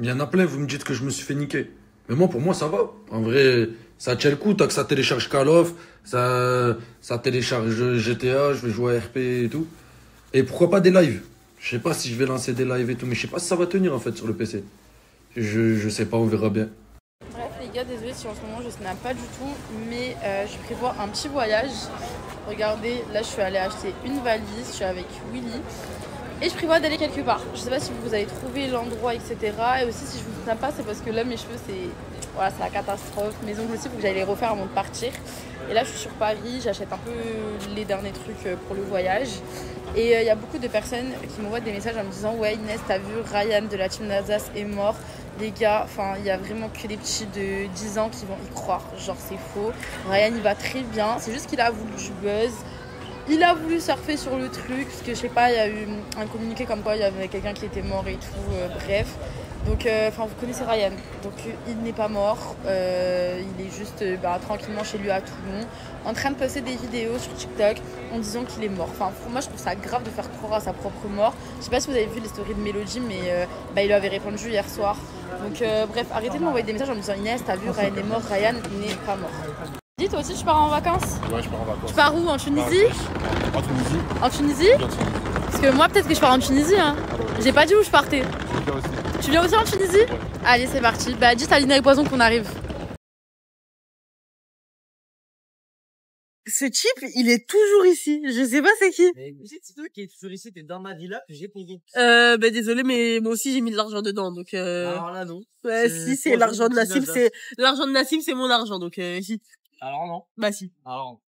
Il y en a plein, vous me dites que je me suis fait niquer. Mais moi, pour moi, ça va. En vrai, ça tient le coup, tant que ça télécharge Call of, ça télécharge GTA, je vais jouer à RP et tout. Et pourquoi pas des lives? Je sais pas si je vais lancer des lives et tout, mais je sais pas si ça va tenir en fait sur le PC. Je sais pas, on verra bien. Bref les gars, désolé si en ce moment je snap pas du tout, mais je prévois un petit voyage. Regardez, là je suis allée acheter une valise, je suis avec Willy. Et je prévois d'aller quelque part. Je sais pas si vous avez trouvé l'endroit, etc. Et aussi si je vous snap pas, c'est parce que là mes cheveux c'est la catastrophe. Mes ongles aussi, il faut que j'aille les refaire avant de partir. Et là je suis sur Paris, j'achète un peu les derniers trucs pour le voyage. Et il y a beaucoup de personnes qui m'envoient des messages en me disant ouais Inès, t'as vu Ryan de la team d'Alsace est mort. Les gars, enfin il y a vraiment que des petits de 10 ans qui vont y croire. Genre c'est faux. Ryan il va très bien, c'est juste qu'il a voulu du buzz. Il a voulu surfer sur le truc, parce que je sais pas, il y a eu un communiqué comme quoi il y avait quelqu'un qui était mort et tout, bref. Donc, vous connaissez Ryan, donc il n'est pas mort, il est juste tranquillement chez lui à Toulon, en train de poster des vidéos sur TikTok en disant qu'il est mort. Enfin, moi je trouve ça grave de faire croire à sa propre mort. Je sais pas si vous avez vu les stories de Mélodie, mais il lui avait répondu hier soir. Donc, bref, arrêtez de m'envoyer des messages en me disant Inès, t'as vu, Ryan est mort, Ryan n'est pas mort. Dis, toi aussi tu pars en vacances? Ouais, je pars en vacances. Tu pars où? En Tunisie? En Tunisie. En Tunisie? Parce que moi, peut-être que je pars en Tunisie. Hein. J'ai pas dit où je partais. Tu viens aussi en Tunisie? Ouais. Allez, c'est parti. Bah, dis à Lina et Poison qu'on arrive. Ce type, il est toujours ici. Je sais pas c'est qui. Mais c'est toi qui es toujours ici, t'es dans ma villa que j'ai payé. Désolé, mais moi aussi j'ai mis de l'argent dedans, donc Alors là, non. Ouais, si c'est l'argent de Nassim, c'est mon argent, donc si. Alors non. Bah si. Alors.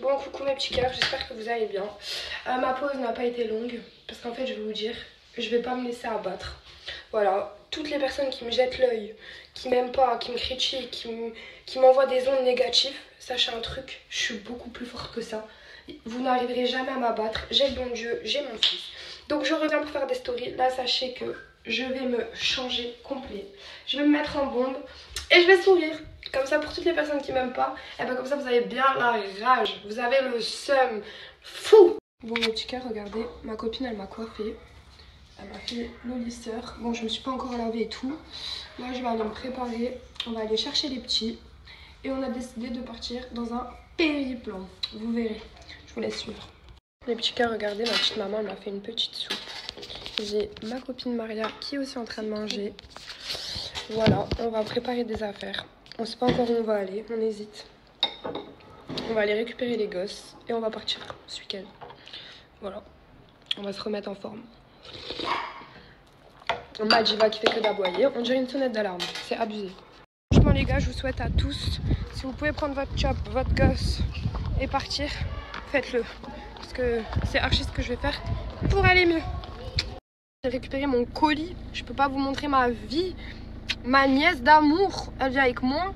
Bon, coucou mes petits cœurs, j'espère que vous allez bien. Ma pause n'a pas été longue, parce qu'en fait, je vais vous dire, je vais pas me laisser abattre. Voilà, toutes les personnes qui me jettent l'œil, qui m'aiment pas, qui me critiquent, qui m'envoient des ondes négatives, sachez un truc, je suis beaucoup plus forte que ça. Vous n'arriverez jamais à m'abattre, j'ai le bon Dieu, j'ai mon fils. Donc je reviens pour faire des stories, là sachez que je vais me changer complet. Je vais me mettre en bombe et je vais sourire. Comme ça, pour toutes les personnes qui m'aiment pas, et ben comme ça vous avez bien la rage, vous avez le seum fou. Bon mes petits cœurs, regardez, ma copine elle m'a coiffée. Elle m'a fait le lisseur. Bon, je me suis pas encore lavée et tout. Là, je vais aller me préparer. On va aller chercher les petits. Et on a décidé de partir dans un périple. Vous verrez. Je vous laisse suivre. Les petits cœurs, regardez, ma petite maman, elle m'a fait une petite soupe. J'ai ma copine Maria qui est aussi en train de manger. Voilà, on va préparer des affaires. On sait pas encore où on va aller, on hésite. On va aller récupérer les gosses et on va partir ce week-end. Voilà, on va se remettre en forme. Madiva qui fait que d'aboyer, on dirait une sonnette d'alarme, c'est abusé. Franchement les gars, je vous souhaite à tous, si vous pouvez prendre votre chop, votre gosse et partir, faites-le. Parce que c'est archi ce que je vais faire pour aller mieux. J'ai récupéré mon colis, je peux pas vous montrer ma vie. Ma nièce d'amour, elle vient avec moi.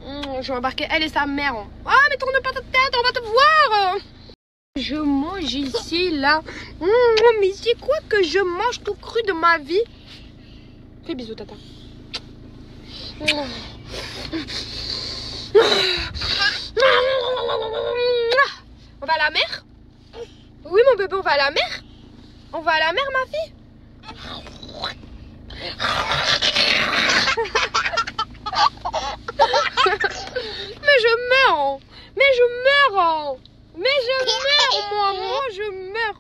Je vais embarquer elle et sa mère. Ah mais tourne pas ta tête, on va te voir. Je mange ici, là. Mais c'est quoi que je mange tout cru de ma vie? Fais bisous, tata. On va à la mer? Oui, mon bébé, on va à la mer? On va à la mer, ma fille? Mais je meurs! Mais je meurs! Mais je meurs, moi je meurs.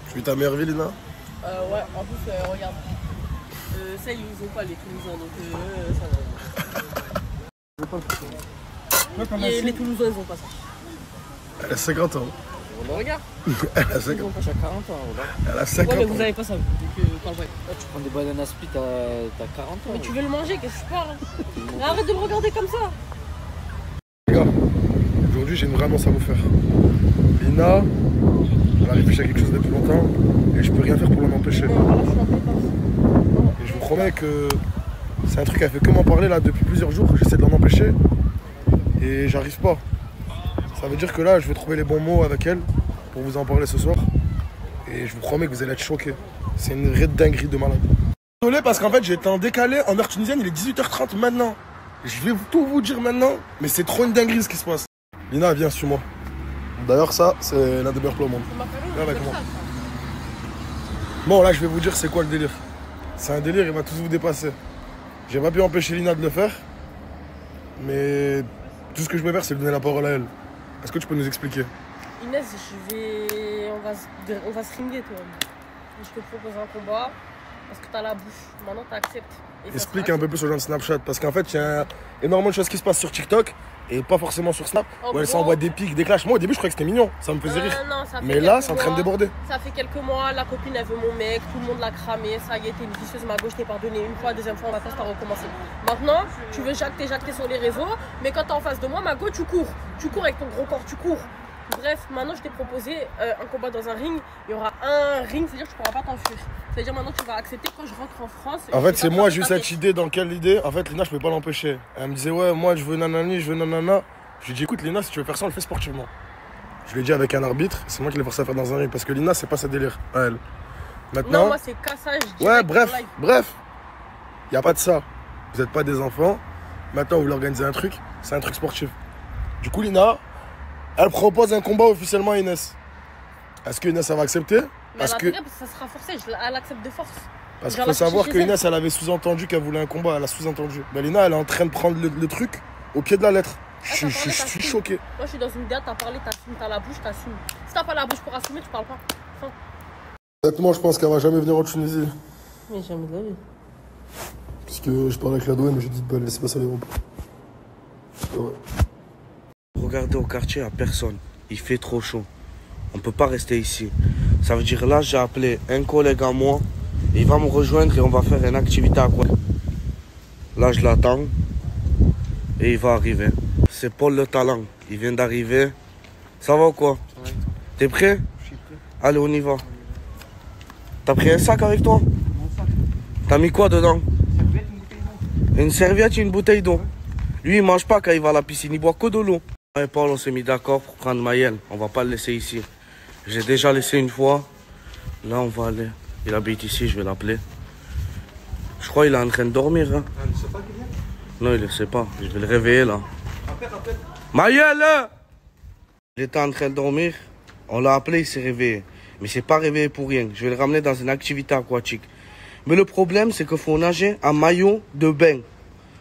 Tu vis ta meilleure vie, Lina? Ouais, en plus, regarde. Ça, ils nous ont pas les Toulousains, donc ça va. Les Toulousains, ils ont pas ça. Elle a 50 ans. Regarde. Elle a 50 Ils ont ans. pas chaque 40 ans, voilà. Elle a 50 Ouais, mais ans. vous avez pas ça, donc pas vrai. Là, tu prends des bananes split, t'as 40 ans. Mais tu veux le manger, qu'est-ce que tu parles? Mais arrête de le regarder comme ça. Les gars, aujourd'hui j'ai une vraie annonce à vous faire. Lina, elle a réfléchi à quelque chose depuis longtemps et je peux rien faire pour l'en empêcher. Et je vous promets que c'est un truc qu'elle fait que m'en parler là depuis plusieurs jours. J'essaie de l'en empêcher et j'arrive pas. Ça veut dire que là je vais trouver les bons mots avec elle pour vous en parler ce soir. Et je vous promets que vous allez être choqués. C'est une vraie dinguerie de malade. Désolé parce qu'en fait j'ai été en décalé en heure tunisienne, il est 18h30 maintenant. Je vais tout vous dire maintenant, mais c'est trop une dinguerie ce qui se passe. Lina, viens, suis-moi. D'ailleurs, ça, c'est l'un des meilleurs plats au monde. Viens avec moi. Bon, là, je vais vous dire c'est quoi le délire. C'est un délire, il va tous vous dépasser. J'ai pas pu empêcher Lina de le faire. Mais tout ce que je peux faire, c'est lui donner la parole à elle. Est-ce que tu peux nous expliquer? Inès, on va se ringuer, toi. Je te propose un combat parce que t'as la bouche. Maintenant, t'acceptes. Explique un peu plus aux gens de Snapchat. Parce qu'en fait, il y a énormément de choses qui se passent sur TikTok et pas forcément sur Snap. Où elle s'envoie des pics, des clashs. Moi, au début, je croyais que c'était mignon. Ça me faisait rire. Non, ça fait mais là, c'est en train de déborder. Ça fait quelques mois, la copine, elle veut mon mec. Tout le monde l'a cramé. Ça y est, t'es une vicieuse, ma gauche, t'es pardonné une fois, deuxième fois, maintenant, t'as recommencé. Maintenant, tu veux jacter sur les réseaux. Mais quand t'es en face de moi, ma gauche, tu cours. Tu cours avec ton gros corps, tu cours. Bref, maintenant je t'ai proposé un combat dans un ring. Il y aura un ring, c'est-à-dire que tu pourras pas t'enfuir. C'est-à-dire maintenant tu vas accepter quand je rentre en France. En fait, c'est moi, j'ai eu cette idée. Dans quelle idée? En fait, Lina, je peux pas l'empêcher. Elle me disait, ouais, moi je veux nanani, je veux nanana. Je lui ai dit, écoute, Lina, si tu veux faire ça, on le fait sportivement. Je lui ai dit avec un arbitre, c'est moi qui l'ai forcé à faire dans un ring. Parce que Lina, c'est pas sa délire à elle. Maintenant. Non, moi c'est cassage. Ouais, bref. Il n'y a pas de ça. Vous n'êtes pas des enfants. Maintenant, vous voulez organiser un truc, c'est un truc sportif. Du coup, Lina, elle propose un combat officiellement à Inès. Est-ce que Inès ça va accepter? Parce que ça sera forcé, elle accepte de force. Parce qu'il faut savoir que Inès elle avait sous-entendu qu'elle voulait un combat, elle a sous-entendu. Mais Lina elle est en train de prendre le truc au pied de la lettre. Je suis choqué. Moi je suis dans une date, t'as parlé, t'assumes, t'as la bouche, t'assumes. Si t'as pas la bouche pour assumer, tu parles pas. Enfin. Honnêtement, je pense qu'elle va jamais venir en Tunisie. Mais jamais de la vie. Parce que je parlais avec la douane, j'ai dit de laisser passer les groupes. Ouais. Regardez au quartier, il n'y a personne. Il fait trop chaud. On ne peut pas rester ici. Ça veut dire là, j'ai appelé un collègue à moi. Il va me rejoindre et on va faire une activité à quoi. Là, je l'attends. Et il va arriver. C'est Paul le talent. Il vient d'arriver. Ça va ou quoi? T'es prêt? Je suis prêt. Allez, on y va. T'as pris un sac avec toi? Mon sac. T'as mis quoi dedans? Une serviette et une bouteille d'eau. Lui, il mange pas quand il va à la piscine. Il boit que de l'eau. Moi et Paul, on s'est mis d'accord pour prendre Maël. On va pas le laisser ici. J'ai déjà laissé une fois. Là, on va aller. Il habite ici, je vais l'appeler. Je crois qu'il est en train de dormir. Hein. Il ne sait pas qu'il vient? Non, il ne sait pas. Je vais le réveiller là. Rappelle. Maël! Il était en train de dormir. On l'a appelé, il s'est réveillé. Mais il s'est pas réveillé pour rien. Je vais le ramener dans une activité aquatique. Mais le problème, c'est qu'il faut nager en maillot de bain.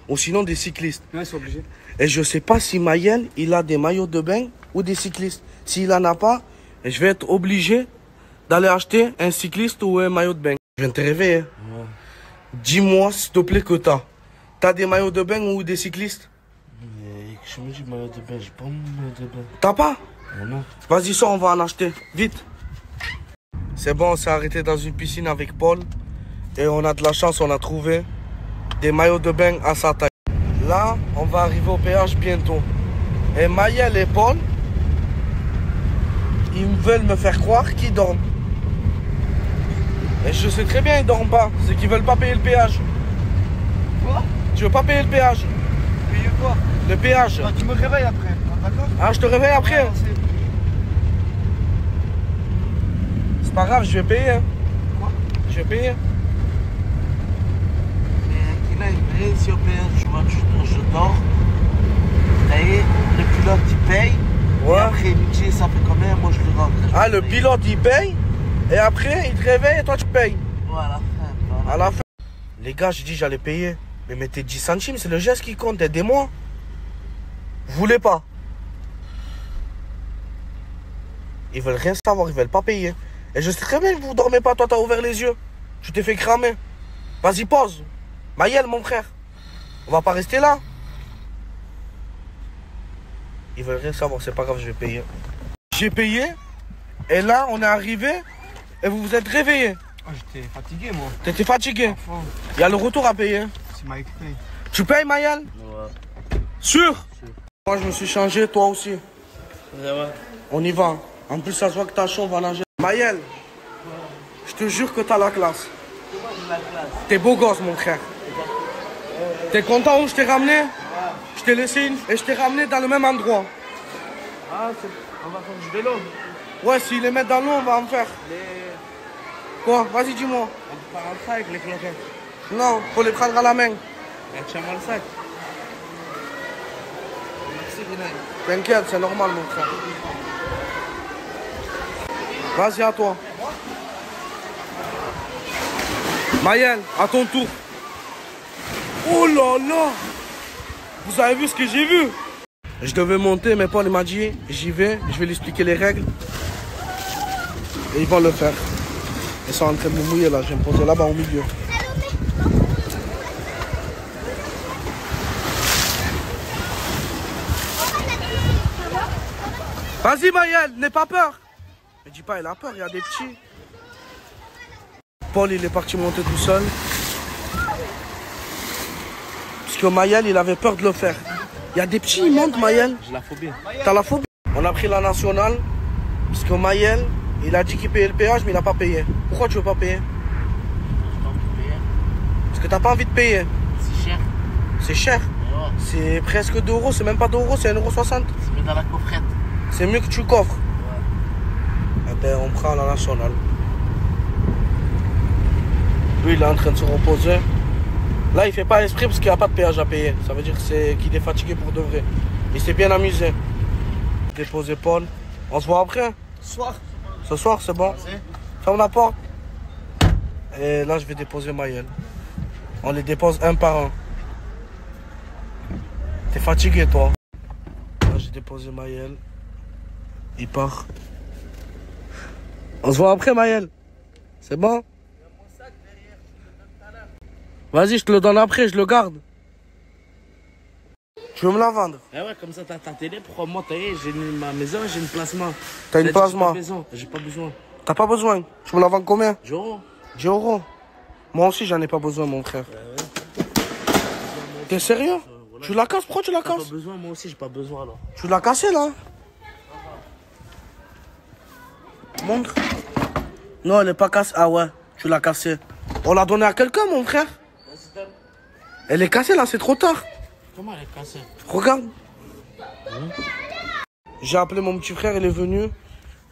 Ou sinon des cyclistes. Ouais, ils sont obligés. Et je ne sais pas si Maël, il a des maillots de bain ou des cyclistes. S'il n'en a pas, je vais être obligé d'aller acheter un cycliste ou un maillot de bain. Je viens te réveiller. Ouais. Dis-moi, s'il te plaît, que t'as. T'as des maillots de bain ou des cyclistes? Mais je me dis maillot de bain, j'ai pas mon maillot de bain. T'as pas? Non. Vas-y, sors, on va en acheter. Vite. C'est bon, on s'est arrêté dans une piscine avec Paul. Et on a de la chance, on a trouvé des maillots de bain à sa taille. Là, on va arriver au péage bientôt. Et Maël et Paul, ils veulent me faire croire qu'ils dorment. Et je sais très bien, ils dorment pas. C'est qu'ils veulent pas payer le péage. Quoi? Tu veux pas payer le péage? Payer quoi? Le péage. Bah, tu me réveilles après, d'accord? Ah, je te réveille après? Ouais, c'est pas grave, je vais payer. Hein. Quoi? Je vais payer. Si au péage, je dors, et le pilote il paye, ouais. Et après il me dit ça fait combien, moi je le rentre. Ah, le pilote il paye, et après il te réveille et toi tu payes. Ouais, à la fin. À la fin. Les gars, j'ai dit j'allais payer, mais mettez 10 centimes, c'est le geste qui compte, aidez-moi. Vous voulez pas? Ils veulent rien savoir, ils veulent pas payer. Et je sais très bien que vous dormez pas, toi t'as ouvert les yeux. Tu t'es fait cramer. Vas-y, pose. Maël, mon frère, on va pas rester là. Ils veulent rien savoir, c'est pas grave, je vais payer. J'ai payé, et là, on est arrivé, et vous vous êtes réveillés. Ah, j'étais fatigué, moi. T'étais fatigué. Il y a le retour à payer. C'est Mike Pay. Tu payes, Maël? Ouais. Sûr? Moi, je me suis changé, toi aussi. Ouais. On y va. En plus, ça se voit que t'as chaud, on va nager. Maël, je te jure que t'as la classe. T'es beau gosse, mon frère. T'es content où je t'ai ramené? Je t'ai laissé et je t'ai ramené dans le même endroit. Ah, on va faire du vélo. Ouais, s'ils les mettent dans l'eau, on va en faire. Quoi? Vas-y, dis-moi. On part en sac avec les cloquettes. Non, faut les prendre à la main. Tiens-moi le sac. Merci, Rinay. T'inquiète, c'est normal, mon frère. Vas-y, à toi. Maël, à ton tour. Oh là là. Vous avez vu ce que j'ai vu? Je devais monter, mais Paul m'a dit, j'y vais, je vais lui expliquer les règles. Et ils vont le faire. Ils sont en train de me mouiller là, je vais me poser là-bas au milieu. Vas-y Maël, n'aie pas peur. Mais dis pas, il a peur, il y a des petits. Paul, il est parti monter tout seul. Parce que Maël, il avait peur de le faire. Il y a des petits, ils montent Maël. J'ai la phobie. T'as la phobie? On a pris la nationale. Parce que Maël, il a dit qu'il payait le péage, mais il n'a pas payé. Pourquoi tu veux pas payer? Parce que t'as pas envie de payer. C'est cher. C'est cher. Ouais. C'est presque 2 euros, c'est même pas 2 euros, c'est 1,60 €. C'est mis dans la coffrette. C'est mieux que tu coffres. Ouais. Eh ben, on prend la nationale. Lui, il est en train de se reposer. Là, il fait pas esprit parce qu'il n'y a pas de péage à payer. Ça veut dire qu'il est fatigué pour de vrai. Il s'est bien amusé. Déposer Paul. On se voit après? Ce soir. Ce soir, c'est bon. Ferme la porte. Et là, je vais déposer Maël. On les dépose un par un. T'es fatigué, toi? Là, j'ai déposé Maël. Il part. On se voit après, Maël. C'est bon? Vas-y, je te le donne après, je le garde. Tu veux me la vendre? Ah ouais, comme ça, t'as ta télé. Pourquoi moi, j'ai ma maison, j'ai une plasma. T'as une plasma? J'ai pas besoin. T'as pas besoin? Tu me la vends combien? 10 euros. 10 euros. Moi aussi, j'en ai pas besoin, mon frère. T'es sérieux? Voilà. Tu la casses? Pourquoi tu la casses? Pas besoin, moi aussi, j'ai pas besoin, là. Tu l'as cassé, là? Montre. Non, elle est pas cassée. Ah ouais, tu l'as cassée. On l'a donnée à quelqu'un, mon frère? Elle est cassée, là, c'est trop tard. Comment elle est cassée? Regarde. J'ai appelé mon petit frère, il est venu.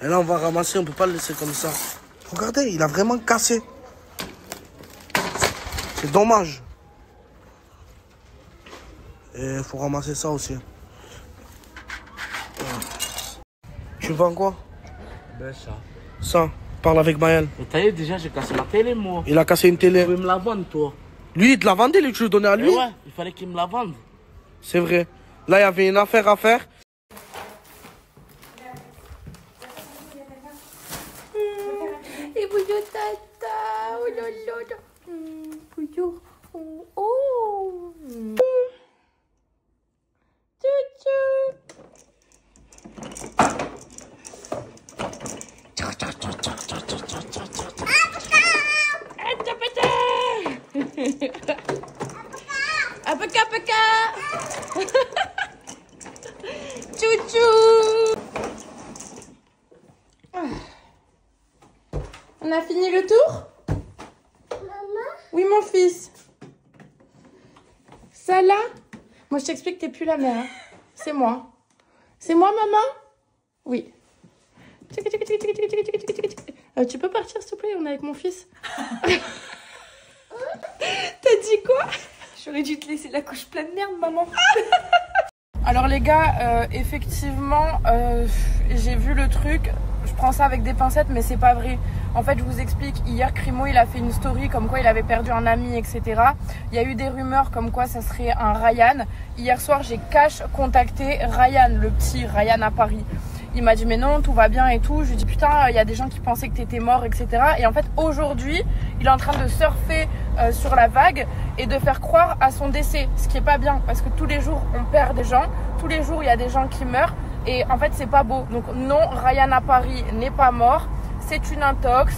Et là, on va ramasser, on peut pas le laisser comme ça. Regardez, il a vraiment cassé. C'est dommage. Et il faut ramasser ça aussi. Tu vends quoi? Ben ça. Ça, parle avec Maël. Mais t'as vu, déjà, j'ai cassé ma télé, moi. Il a cassé une télé. Tu peux me la vendre, toi? Lui, il te l'a vendé, lui, tu le donnais à lui? Ouais, il fallait qu'il me la vende. C'est vrai. Là, il y avait une affaire à faire. Et bonjour tata, oh là là là. Bonjour, oh. Tchou Apaka apaka. Chouchou. On a fini le tour? Maman? Oui, mon fils. Ça là? Moi, je t'explique, t'es plus la mère. Hein. C'est moi. C'est moi, maman? Oui. Tu peux partir, s'il te plaît? On est avec mon fils. T'as dit quoi? J'aurais dû te laisser la couche pleine de merde, maman. Alors les gars, effectivement, j'ai vu le truc. Je prends ça avec des pincettes, mais c'est pas vrai. En fait, je vous explique. Hier, Crimo, il a fait une story comme quoi il avait perdu un ami, etc. Il y a eu des rumeurs comme quoi ça serait un Ryan. Hier soir, j'ai cash contacté Ryan, le petit Ryan à Paris. Il m'a dit mais non, tout va bien et tout. Je lui ai dit putain, il y a des gens qui pensaient que t'étais mort, etc. Et en fait, aujourd'hui, il est en train de surfer sur la vague et de faire croire à son décès. Ce qui est pas bien parce que tous les jours, on perd des gens. Tous les jours, il y a des gens qui meurent. Et en fait, c'est pas beau. Donc non, Ryan à Paris n'est pas mort. C'est une intox.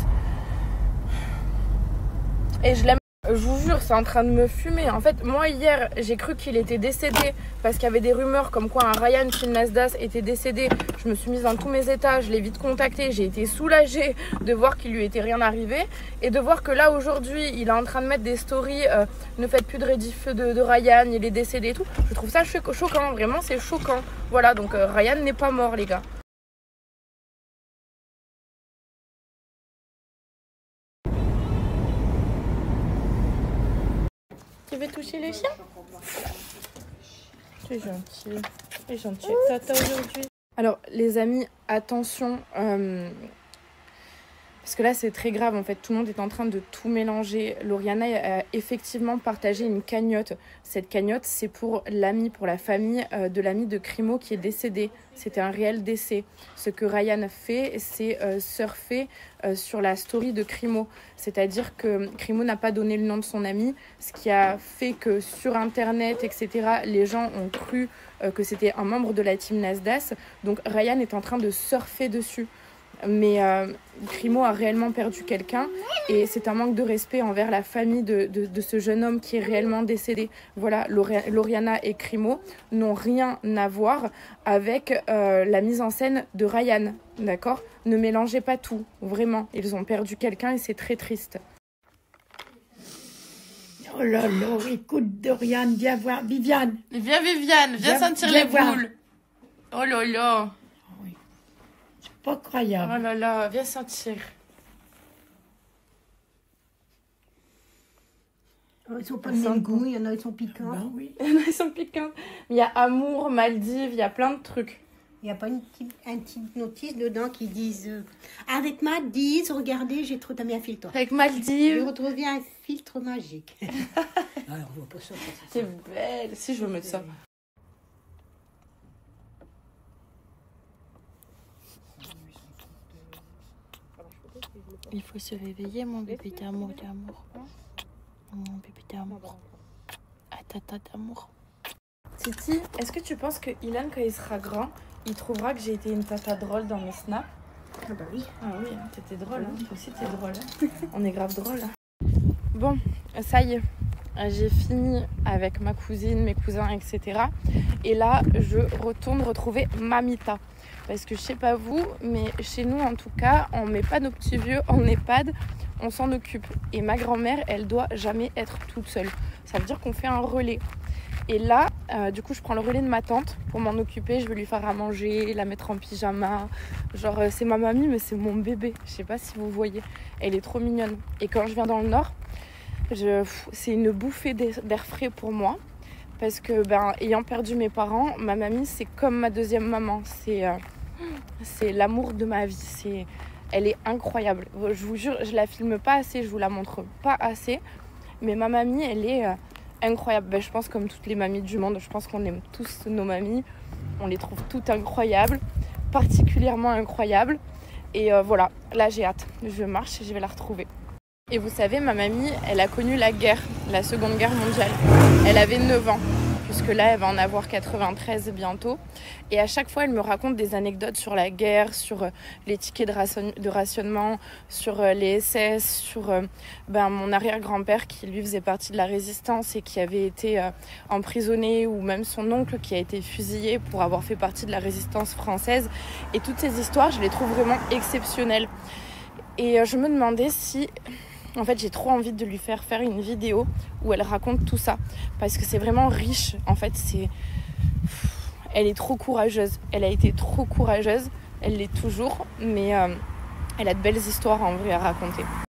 Et je l'aime. Je vous jure, c'est en train de me fumer. En fait, moi, hier, j'ai cru qu'il était décédé parce qu'il y avait des rumeurs comme quoi un Ryan Finasdas était décédé. Je me suis mise dans tous mes états, je l'ai vite contacté. J'ai été soulagée de voir qu'il lui était rien arrivé et de voir que là, aujourd'hui, il est en train de mettre des stories. Ne faites plus de rediff de Ryan, il est décédé et tout. Je trouve ça choquant, vraiment, c'est choquant. Voilà, donc Ryan n'est pas mort, les gars. Tu veux toucher le chien? C'est gentil. C'est gentil avec tata aujourd'hui. Alors les amis, attention. Parce que là, c'est très grave, en fait. Tout le monde est en train de tout mélanger. Lauriana a effectivement partagé une cagnotte. Cette cagnotte, c'est pour l'ami, pour la famille de l'ami de Crimo qui est décédé. C'était un réel décès. Ce que Ryan fait, c'est surfer sur la story de Crimo. C'est-à-dire que Crimo n'a pas donné le nom de son ami, ce qui a fait que sur Internet, etc., les gens ont cru que c'était un membre de la team Nasdaq. Donc Ryan est en train de surfer dessus. Mais Crimo a réellement perdu quelqu'un et c'est un manque de respect envers la famille de ce jeune homme qui est réellement décédé. Voilà, Lauriana et Crimo n'ont rien à voir avec la mise en scène de Ryan, d'accord? Ne mélangez pas tout, vraiment. Ils ont perdu quelqu'un et c'est très triste. Oh là là, écoute Dorian, viens voir Viviane. Viens Viviane, viens sentir les boules. Oh là là. Pas croyable. Oh là là, viens sentir. Ils sont pas de même goût, il y en a, ils sont piquants. Ben oui. Ils sont piquants. Il y a amour, Maldives, il y a plein de trucs. Il n'y a pas une petite notice dedans qui disent avec Maldives, regardez, j'ai trop mis un filtre. Avec J'ai Maldives. retrouvé un filtre magique. Alors, on voit pas ça. C'est belle. Si, je veux mettre ça. Il faut se réveiller, mon bébé d'amour, Mon bébé d'amour. Ah, tata d'amour. Titi, est-ce que tu penses que Ilan, quand il sera grand, il trouvera que j'ai été une tata drôle dans mes snaps? Ah bah oui. Ah oui, t'étais drôle, hein. Toi aussi t'es drôle. On est grave drôle. Bon, ça y est. J'ai fini avec ma cousine, mes cousins, etc. Et là, je retourne retrouver Mamita. Parce que je sais pas vous, mais chez nous en tout cas, on met pas nos petits vieux en EHPAD, on s'en occupe. Et ma grand-mère, elle doit jamais être toute seule. Ça veut dire qu'on fait un relais. Et là, du coup, je prends le relais de ma tante pour m'en occuper. Je vais lui faire à manger, la mettre en pyjama. Genre, c'est ma mamie, mais c'est mon bébé. Je sais pas si vous voyez. Elle est trop mignonne. Et quand je viens dans le Nord, c'est une bouffée d'air frais pour moi. Parce que, ayant perdu mes parents, ma mamie, c'est comme ma deuxième maman. C'est l'amour de ma vie. Elle est incroyable. Je vous jure, je la filme pas assez, je vous la montre pas assez. Mais ma mamie, elle est incroyable. Je pense comme toutes les mamies du monde, je pense qu'on aime tous nos mamies. On les trouve toutes incroyables, particulièrement incroyables. Et voilà, là j'ai hâte. Je marche et je vais la retrouver. Et vous savez, ma mamie, elle a connu la guerre, la Seconde Guerre mondiale. Elle avait 9 ans, puisque là, elle va en avoir 93 bientôt. Et à chaque fois, elle me raconte des anecdotes sur la guerre, sur les tickets de rationnement, sur les SS, sur mon arrière-grand-père qui, lui, faisait partie de la résistance et qui avait été emprisonné, ou même son oncle qui a été fusillé pour avoir fait partie de la résistance française. Et toutes ces histoires, je les trouve vraiment exceptionnelles. Et je me demandais si... En fait, j'ai trop envie de lui faire une vidéo où elle raconte tout ça. Parce que c'est vraiment riche. En fait, elle est trop courageuse. Elle a été trop courageuse. Elle l'est toujours. Mais elle a de belles histoires en vrai à raconter.